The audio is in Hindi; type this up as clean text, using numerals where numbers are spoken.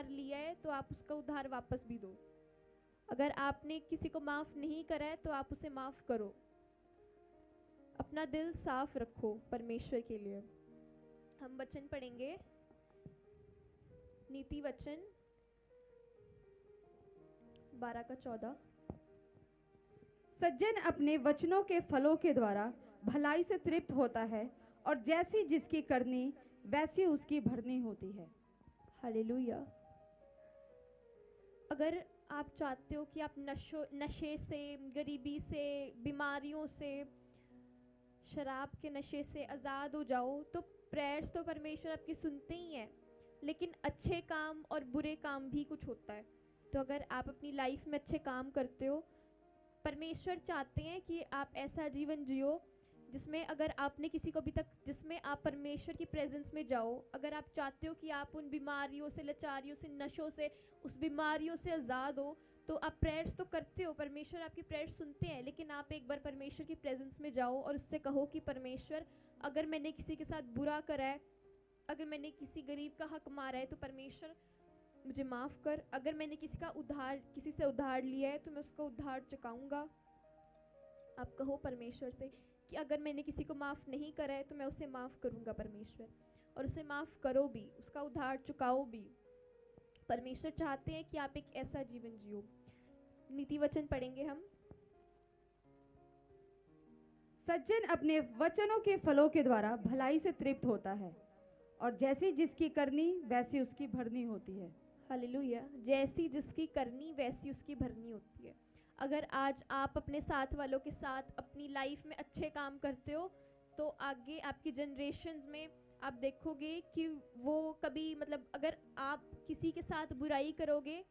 उधार लिया है तो आप उसका उधार वापस भी दो। अगर आपने किसी को माफ़ नहीं करा है तो आप उसे माफ़ करो। अपना दिल साफ रखो परमेश्वर के लिए। हम वचन पढ़ेंगे, नीति वचन 12:14। सज्जन अपने वचनों के फलों के द्वारा भलाई से तृप्त होता है, और जैसी जिसकी करनी वैसी उसकी भरनी होती है। हालेलुया। अगर आप चाहते हो कि आप नशे से, गरीबी से, बीमारियों से, शराब के नशे से आज़ाद हो जाओ, तो प्रेयर्स तो परमेश्वर आपकी सुनते ही हैं, लेकिन अच्छे काम और बुरे काम भी कुछ होता है। तो अगर आप अपनी लाइफ में अच्छे काम करते हो, परमेश्वर चाहते हैं कि आप ऐसा जीवन जियो जिसमें अगर आपने किसी को अभी तक, जिसमें आप परमेश्वर की प्रेजेंस में जाओ। अगर आप चाहते हो कि आप उन बीमारियों से, लाचारियों से, नशों से, उस बीमारियों से आज़ाद हो, तो आप प्रेयर्स तो करते हो, परमेश्वर आपकी प्रेयर्स सुनते हैं, लेकिन आप एक बार परमेश्वर की प्रेजेंस में जाओ और उससे कहो कि परमेश्वर, अगर मैंने किसी के साथ बुरा करा है, अगर मैंने किसी गरीब का हक मारा है, तो परमेश्वर मुझे माफ़ कर। अगर मैंने किसी से उधार लिया है तो मैं उसका उधार चुकाऊंगा। आप कहो परमेश्वर से कि अगर मैंने किसी को माफ़ नहीं करा है तो मैं उसे माफ़ करूंगा परमेश्वर, और उसे माफ़ करो भी, उसका उधार चुकाओ भी। परमेश्वर चाहते हैं कि आप एक ऐसा जीवन जियो। नीति वचन पढ़ेंगे हम। सज्जन अपने वचनों के फलों के द्वारा भलाई से तृप्त होता है, और जैसी जिसकी करनी वैसी उसकी भरनी होती है। हालेलुया। जैसी जिसकी करनी वैसी उसकी भरनी होती है। अगर आज आप अपने साथ वालों के साथ अपनी लाइफ में अच्छे काम करते हो, तो आगे आपकी जनरेशन्स में आप देखोगे कि वो कभी, मतलब अगर आप किसी के साथ बुराई करोगे